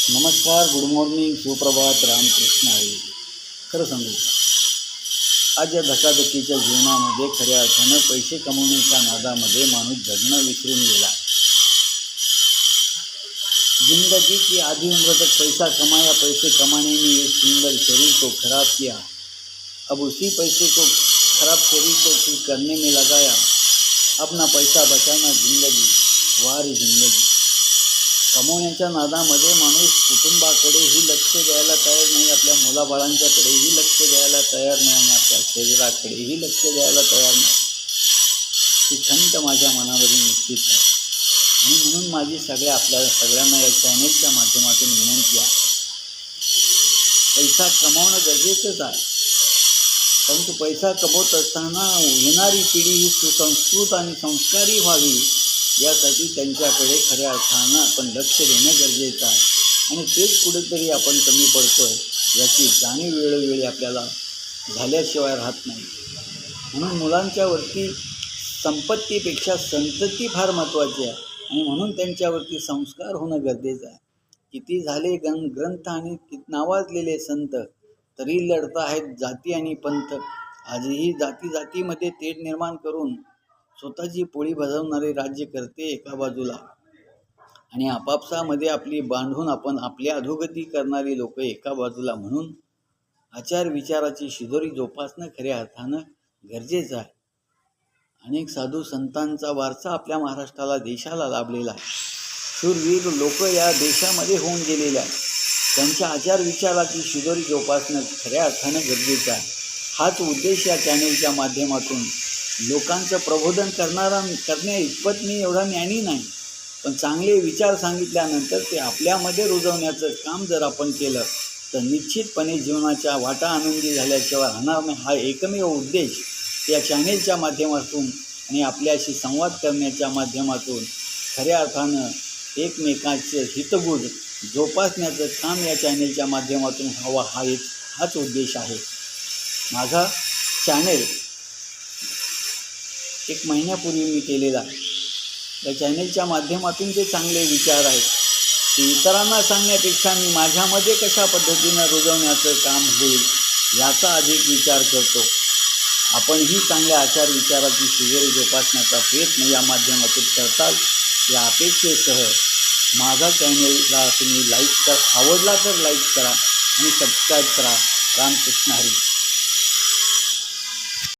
नमस्कार, good morning, सुप्रभात, रामकृष्ण आहे. खरं सांगू का, आज या धकाधकीच्या जीवनामध्ये खऱ्या अर्थानं पैसे कमवण्याच्या नादामध्ये माणूस जगणं विसरून गेला. जिंदगी की आधी उम्र तक पैसा कमाया, पैसे कमाने में ये सुंदर शरीर को खराब किया, अब उसी पैसे को खराब शरीर को ठीक करने में लगाया. अपना पैसा बचाना जिंदगी, वारी जिंदगी. कमवण्याच्या नादामध्ये माणूस कुटुंबाकडेही लक्ष द्यायला तयार नाही, आपल्या मुलाबाळांच्याकडेही लक्ष द्यायला तयार नाही आणि आपल्या शरीराकडेही लक्ष द्यायला तयार नाही. ही खंत माझ्या मनामध्ये निश्चित आहे. आणि म्हणून माझी सगळ्यांना या चॅनेलच्या माध्यमातून विनंती आहे, पैसा कमावणं गरजेचंच आहे, परंतु पैसा कमवत असताना येणारी पिढी ही सुसंस्कृत आणि संस्कारी व्हावी, यासाठी त्यांच्याकडे खऱ्या अर्थानं आपण लक्ष देणं गरजेचं आहे. आणि तेच कुठेतरी आपण कमी पडतो आहे, याची जाणीव वेळोवेळी आपल्याला झाल्याशिवाय राहत नाही. म्हणून मुलांच्यावरती संपत्तीपेक्षा संतती फार महत्त्वाची आहे आणि म्हणून त्यांच्यावरती संस्कार होणं गरजेचं आहे. किती झाले ग्रंथ आणि नावाजलेले संत, तरी लढत आहेत जाती आणि पंथ. आजही जातीमध्ये तेढ निर्माण करून स्वतःची पोळी भाजवणारे राज्यकर्ते एका बाजूला आणि आपापसामध्ये आपली बांधून आपण आपली अधोगती करणारी लोक एका बाजूला. म्हणून आचार विचाराची शिदोरी जोपासणं खऱ्या अर्थानं गरजेचं आहे. अनेक साधू संतांचा वारसा आपल्या महाराष्ट्राला, देशाला लाभलेला आहे. शूरवीर लोक या देशामध्ये होऊन गेलेले आहेत. त्यांच्या आचार विचाराची शिदोरी जोपासणं खऱ्या अर्थानं गरजेचं आहे. हाच उद्देश या चॅनेलच्या माध्यमातून लोकांचं प्रबोधन करण्या इतपत मी एवढा ज्ञानी नाही, पण चांगले विचार सांगितल्यानंतर ते आपल्यामध्ये रुजवण्याचं काम जर आपण केलं तर निश्चितपणे जीवनाच्या वाटा आनंदी झाल्याशिवाय राहणार नाही. हा एकमेव उद्देश या चॅनेलच्या माध्यमातून आणि आपल्याशी संवाद करण्याच्या माध्यमातून खऱ्या अर्थानं एकमेकांचे हितगुज जोपासण्याचं काम या चॅनेलच्या माध्यमातून हवा, हाच उद्देश आहे. माझा चॅनेल 1 महिन्यापूर्वी मी केलेला आहे. या चॅनेलच्या माध्यमातून जे चांगले विचार आहेत ते इतरांना सांगण्यापेक्षा मी माझ्यामध्ये कशा पद्धतीनं रुजवण्याचं काम होईल याचा अधिक विचार करतो. आपणही चांगल्या आचार विचाराची शिदोरी जोपासण्याचा प्रयत्न या माध्यमातून करताल या अपेक्षेसह माझा चॅनेलला तुम्ही लाईक करा, आवडला तर लाईक करा आणि सबस्क्राईब करा. रामकृष्ण हरी.